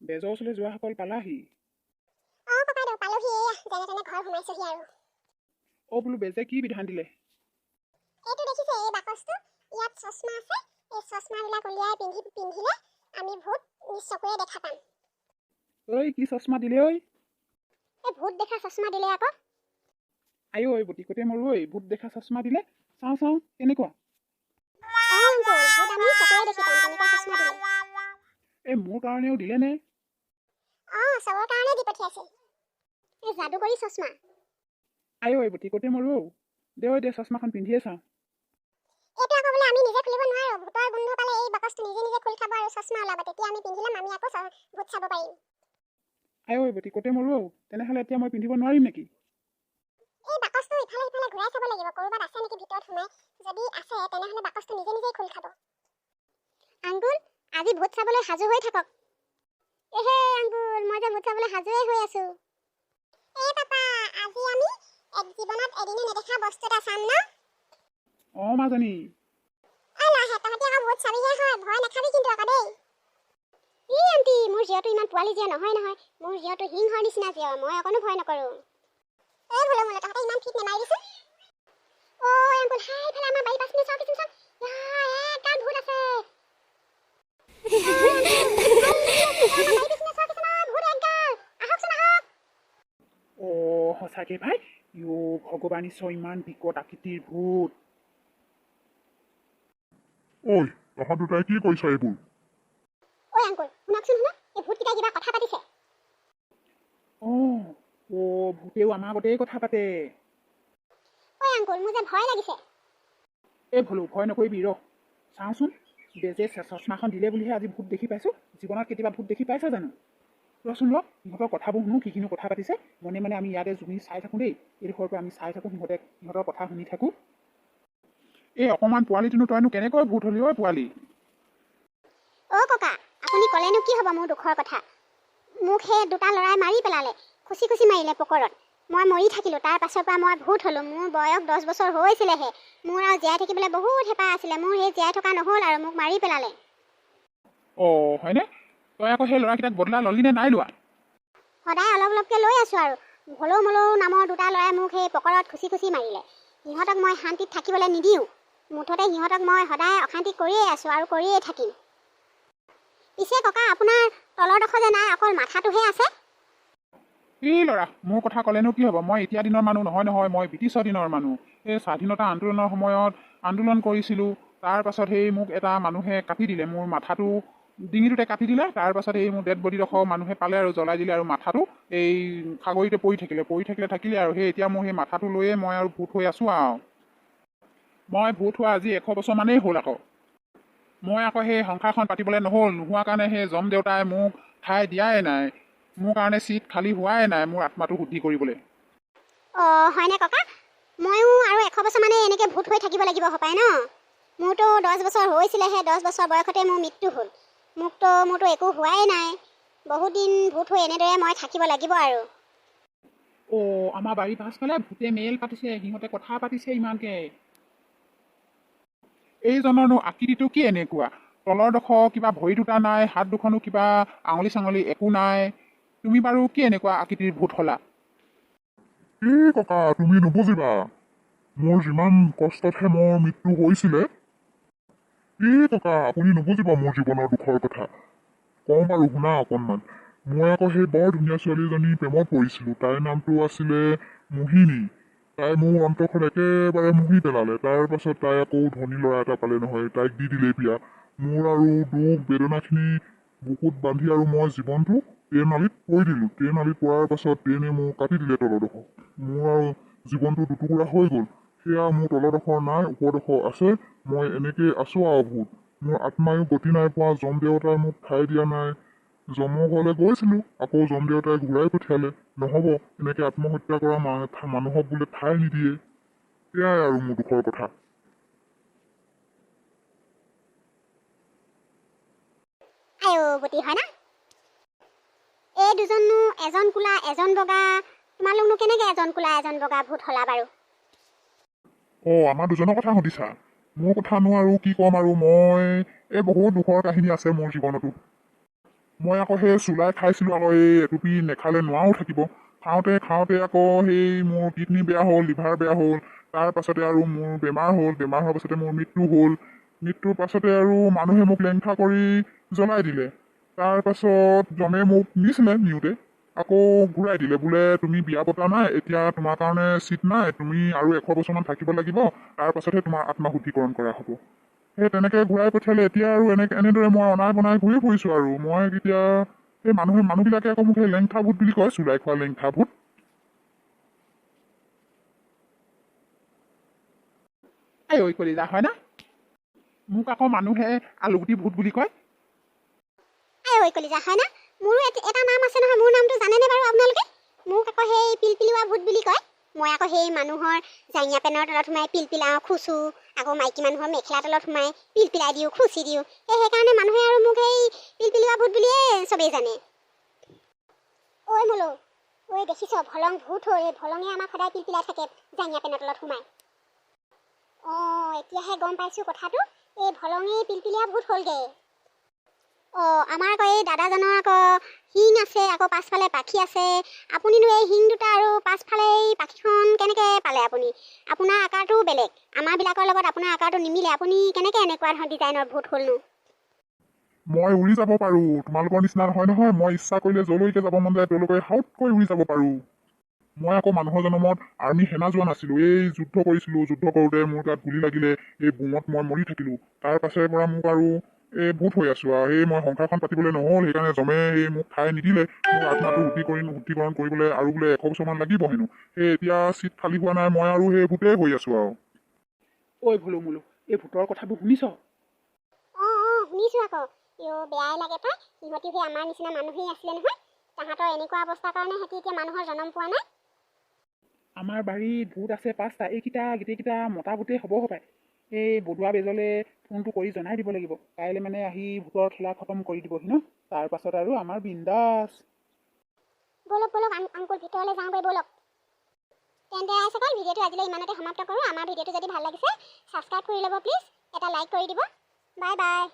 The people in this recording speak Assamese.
বেজৰ ওচৰলৈ যোৱাসকল পালাহি? ককাইদেউ পালোহি, যেনে তেনে ঘৰ সোমাইছোহি আৰু। বোলো বেজে কি বিধান দিলে? এইটো দেখিছে, এই বাকচটো, ইয়াত চশমা আছে। এই চশমাবিলাক উলিয়াই পিন্ধিলে আমি ভূত নিজ চকুৰে দেখা পাম। কি চশমা দিলে ঐ? এই ভূত দেখা চশমা দিলে আকৌ। আইও বটিকতে মৰো ভূত দেখা চশমা দিলে। চাওঁ কেনেকুৱা? আংকুল, ভূত আমি চকুৰে দেখি পাম, তেনেকুৱা চশমা দিলে। মোৰ কাৰণেও দিলে নে? চবৰ কাৰণে দি পঠিয়াইছিল। এই যাদুকৰী চশমা। আইও বটিকতে মৰো। দে চশমাখন পিন্ধিয়ে চাওঁ। এইটো আকৌ বোলে আমি নিজে খুলিব নোৱাৰো। ভূতৰ গোন্ধ পালে এই বাকচটো নিজে খোল খাব আৰু চশমা ওলাব। তেতিয়া আমি পিন্ধি ল'ম, আমি আকৌ ভূত চাব পাৰিম। আইও বটিকতে মৰো। তেনেহ'লে এতিয়া মই পিন্ধিব নোৱাৰিম নেকি? এই বাকচটো ইফালে সিফালে ঘূৰাই চাব লাগিব, ক'ৰবাত আছে নেকি ভিতৰত সোমাই। যদি আছে তেনেহ'লে বাকচটো নিজে খোল খাব। আংকুল, আজি ভূত চাবলৈ সাজু হৈ থাকক। আংকুল, মই যে ভূত চাবলৈ সাজুৱে হৈ আছো। পাপা, আজি আমি জীৱনত এদিনো নেদেখা বস্তু এটা চাম ন? মাজনী। লাহে তহঁতি আকৌ ভূত চাবিহে হয়, ভয় নাখাবি কিন্তু আকৌ দেই। আণ্টি, মোৰ জীয়টো ইমান পোৱালি জীয় নহয়। মোৰ জীয়টো সিংহৰ নিচিনা জীয়, মই অকণো ভয় নকৰো। ভোলো তহঁতে ইমান ফিট নেমাৰিবিচোন। আংকুল, ইফালে আমাৰ বাৰী পাছপিনে চাওকচোন। একাল ভূত আছে। সঁচাকে ভাই? ভগৱান ঈশ্বৰ, ইমান বিকট আকৃতিৰ ভূত। তহঁত দুটাই কি কৰিছ এইবোৰ? আংকুল, শুনকচোন, এই ভূতকেইটাই কিবা কথা পাতিছে। ভূতেও আমাৰ আগতেই কথা পাতে। আংকুল, মোৰ যে ভয় লাগিছে। ভলো ভয় নকৰিবি, চাওঁচোন। বেজে চশমাখন দিলে বুলিহে আজি ভূত দেখি পাইছো। জীৱনত কেতিয়াবা ভূত দেখি পাইছ জানো? ৰচোন সিহঁতৰ কথাবোৰ শুনো, কিনো কথা পাতিছে। মনে আমি ইয়াতে জুমি চাই থাকোঁ দেই। এইডোখৰৰ পৰা আমি চাই থাকোঁ, সিহঁতৰ কথা শুনি থাকোঁ। অকণমান পোৱালিটোনো তইনো কেনেকৈ ভূত হলি পোৱালি? ককা, আপুনি ক'লেনো কি হ'ব মোৰ দুখৰ কথা। মোক সেই দুটা ল'ৰাই মাৰি পেলালে, খুচি মাৰিলে পকৰত। মই মৰি থাকিলোঁ। তাৰ পাছৰ পৰা মই ভূত হ'লোঁ। মোৰ বয়স 10 বছৰ হৈছিলেহে। মোৰ আৰু জীয়াই থাকিবলৈ বহুত হেঁপাহ আছিলে। মোৰ সেই জীয়াই থকা নহ'ল আৰু মোক মাৰি পেলালে। হয়নে? তই আকৌ সেই ল'ৰাকেইটাক বদলা ল'লি নে নাই লোৱা? সদায় অলপকৈ লৈ আছোঁ আৰু। ভলৌ মলৌ নামৰ দুটা ল'ৰাই মোক সেই পকৰত খুচি মাৰিলে। সিহঁতক মই শান্তিত থাকিবলৈ নিদিওঁ। মুঠতে সিহঁতক মই সদায় অশান্তি কৰিয়ে আছোঁ আৰু কৰিয়ে থাকিম। পিছে ককা, আপোনাৰ তলৰ ডোখৰ যে নাই, অকল মাথাটোহে আছে। ল'ৰা, মোৰ কথা ক'লেনো কি হ'ব? মই এতিয়া দিনৰ মানুহ নহয়। মই ব্ৰিটিছৰ দিনৰ মানুহ। এই স্বাধীনতা আন্দোলনৰ সময়ত আন্দোলন কৰিছিলোঁ। তাৰ পাছত মোক এটা মানুহে কাটি দিলে, মোৰ মাথাটো ডিঙিটোতে কাটি দিলে। তাৰ পাছত মোৰ ডেড বডিডোখৰ মানুহে পালে আৰু জ্বলাই দিলে, আৰু মাথাটো এই সাগৰীতে পৰি থাকিলে আৰু এতিয়া মোৰ সেই মাথাটো লৈয়ে মই আৰু ভূত হৈ আছোঁ আৰু। মই ভূত হোৱা আজি 100 বছৰ মানেই হ'ল আকৌ। মই আকৌ সেই সংসাৰখন পাতিবলৈ নোহোৱা কাৰণে সেই যম দেউতাই মোক ঠাই দিয়াই নাই। মোৰ কাৰণে চিট খালী হোৱাই নাই মোৰ আত্মাটো শুদ্ধি কৰিবলৈ। হয়নে ককা? ময়ো আৰু 100 বছৰ মানে এনেকৈ ভূত হৈ থাকিব লাগিব হপায় ন? মোৰতো 10 বছৰ হৈছিলেহে, 10 বছৰ বয়সতে মোৰ মৃত্যু হ'ল। মোৰতো একো হোৱাই নাই। বহুত দিন ভূত হৈ এনেদৰে মই থাকিব লাগিব আৰু। আমাৰ বাৰীৰ পাছফালে ভূতে মেল পাতিছে, সিহঁতে কথা পাতিছে ইমানকে। এইজনৰনো আকৃতিটো কি এনেকুৱা? তলৰ ডোখৰ কিবা ভৰি দুটা নাই, হাত দুখনো কিবা আঙুলি চাঙলি একো নাই। তুমি বাৰু কি এনেকুৱা আকৃতিৰ ভূত হলা? ককা, তুমি নুবুজিবা। মোৰ যিমান কষ্টতহে মোৰ মৃত্যু হৈছিলে। ককা, আপুনি নুবুজিব মোৰ জীৱনৰ দুখৰ কথা। কওঁ বাৰু শুনা অকণমান। মই আকৌ সেই বৰ ধুনীয়া ছোৱালী এজনী প্ৰেমত পৰিছিলোঁ। তাইৰ নামটো আছিলে মোহিনী। তাই মোৰ অন্তৰখন একেবাৰে মুহি পেলালে। তাৰ পাছত তাই আকৌ ধনী ল'ৰা এটা পালে নহয়, তাইক দি দিলে বিয়া। মোৰ আৰু দুখ বেদনাখিনি বুকুত বান্ধি আৰু মই জীৱনটো ট্ৰেইন আলিত পৰি দিলোঁ। ট্ৰেইন আলিত পৰাৰ পাছত ট্ৰেইনে মোক কাটি দিলে তলডোখৰ। মোৰ আৰু জীৱনটো দুটুকুৰা হৈ গ'ল। সেয়া মোৰ তলডোখৰ নাই, ওপৰডোখৰ আছে। মই এনেকৈ আছোঁ আৰু ভূত। মোৰ আত্মায়ো গতি নাই পোৱা। যম দেৱতাই মোক ঠাই দিয়া নাই। যমৰ ঘৰলৈ গৈছিলোঁ, আকৌ যম দেৱতাই ঘূৰাই পঠিয়ালে। নহ'ব, এনেকৈ আত্মহত্যা কৰা মানুহক বোলে ঠাই নিদিয়ে। সেয়াই আৰু মোৰ দুখৰ কথা। বুটি হয় না? এই দুজননো, এজন কোলা এজন বগা। তোমালোকনো কেনেকৈ এজন কোলা এজন বগা ভূত হলা বাৰু? আমাৰ দুজনৰ কথা সুধিছা? মোৰ কথানো আৰু কি ক'ম আৰু। মই বহুত দুখৰ কাহিনী আছে মোৰ জীৱনতো। মই আকৌ সেই চুলাই খাইছিলোঁ আকৌ এই এটুপি নেখালে নোৱাৰো থাকিব। খাওঁতে আকৌ সেই মোৰ কিডনী বেয়া হ'ল, লিভাৰ বেয়া হ'ল। তাৰ পাছতে আৰু মোৰ বেমাৰ হ'ল। বেমাৰ হোৱাৰ পাছতে মোৰ মৃত্যু হ'ল। মৃত্যুৰ পাছতে আৰু মানুহে মোক লেংঠা কৰি জ্বলাই দিলে। তাৰ পাছত জমে মোক নিছিলে নিওঁতে আকৌ ঘূৰাই দিলে, বোলে তুমি বিয়া পতা নাই, এতিয়া তোমাৰ কাৰণে চিট নাই, তুমি আৰু 100 বছৰমান থাকিব লাগিব, তাৰ পাছতহে তোমাৰ আত্মা শুদ্ধিকৰণ কৰা হ'ব। সেই তেনেকৈ ঘূৰাই পঠিয়ালে। এতিয়া আৰু এনেদৰে মই অনাই বনাই ঘূৰি ফুৰিছোঁ আৰু মই এতিয়া সেই মানুহবিলাকে আকৌ মোক সেই লেংঠা ভূত বুলি কয়, চুলাই খোৱা লেংঠা ভূত। এই ঐ কলিজা হয় না? মোক আকৌ মানুহে আলুগুটি ভূত বুলি কয়। এই ঐ কলিজা হয় না? মোৰো এটা নাম আছে নহয়, মোৰ নামটো জানেনে বাৰু আপোনালোকে? মোক আকৌ সেই পিলপিলিওৱা ভূত বুলি কয়। মই আকৌ সেই মানুহৰ জাঙিয়া পেনৰ তলত সোমাই পিলপিলাওঁ, খুচো। আকৌ মাইকী মানুহৰ মেখেলা তলত সোমাই পিলপিলাই দিওঁ, খুচি দিওঁ। সেইকাৰণে মানুহে আৰু মোক সেই পিলপিলিওৱা ভূত বুলিয়ে চবেই জানে। ঐ মোলো, ঐ দেখিছ ভলং ভূত হৈ, এই ভলঙে আমাক সদায় পিলপিলাই থাকে জাঙিয়া পেনৰ তলত সোমাই। অঁ, এতিয়াহে গম পাইছোঁ কথাটো। এই ভলঙেই পিলপিলিয়া ভূত হ'লগৈ। অঁ, আমাৰ আকৌ এই দাদাজনৰ আকৌ শিং আছে, আকৌ পাছফালে পাখি আছে। আপুনিনো এই শিং দুটা আৰু পাছফালে এই পাখিখন কেনেকৈ পালে আপুনি? আপোনাৰ আকাৰটোও বেলেগ। আমাৰবিলাকৰ লগত আপোনাৰ আকাৰটো নিমিলে। আপুনি কেনেকৈ এনেকুৱা ধৰণৰ ডিজাইনৰ ভূত হ'লনো? মই উৰি যাব পাৰোঁ, তোমালোকৰ নিচিনা নহয়। মই ইচ্ছা কৰিলে যলৈকে যাব মন যায় তেওঁলোকে হাউতকৈ উৰি যাব পাৰোঁ। মই আকৌ মানুহৰ জন্মত আৰ্মি সেনা যোৱা নাছিলোঁ। এই যুদ্ধ কৰিছিলোঁ। যুদ্ধ কৰোঁতে মোৰ গাত গুলি লাগিলে, এই বোমত মই মৰি থাকিলোঁ। তাৰ পাছৰে পৰা মোক আৰু এই ভূত হৈ আছোঁ আৰু সেই মই সংসাৰখন পাতিবলৈ নহ'ল, সেইকাৰণে জমে সেই মোক খাই নিদিলে। মোৰ আত্মাটো শুদ্ধিকৰণ কৰিবলৈ আৰু বোলে 100 বছৰমান লাগিব হেনো। সেই এতিয়া চিট খালী হোৱা নাই, মই আৰু সেই ভূতেই হৈ আছোঁ আৰু। ঐ ভুলো মোলো, এই ভূতৰ কথাবোৰ শুনিছ? অঁ, শুনিছোঁ আকৌ। বেয়াই লাগে পাই। সিহঁতিও সেই আমাৰ নিচিনা মানুহেই আছিলে নহয়। তাহাঁতৰ এনেকুৱা অৱস্থাৰ কাৰণে সিহঁতি এতিয়া মানুহৰ জন্ম পোৱা নাই। আমাৰ বাৰীত ভূত আছে 5টা। এইকেইটা গোটেইকেইটা মতা ভূতেই হ'ব হপায়। এই বৰুৱা বেজলে ফোনটো কৰি জনাই দিব লাগিব। কাইলৈ মানে আহি ভূতৰ খেলা খতম কৰি দিবহি ন। তাৰ পাছত আৰু আমাৰ বিন্দাছ। বলক আংকুল, ভিতৰলৈ যাওঁগৈ বলক। তেন্তে আইসকল, ভিডিঅ'টো আজিলৈ ইমানতে সমাপ্ত কৰোঁ। আমাৰ ভিডিঅ'টো যদি ভাল লাগিছে ছাবস্ক্ৰাইব কৰি ল'ব প্লিজ। এটা লাইক কৰি দিব। Bye bye.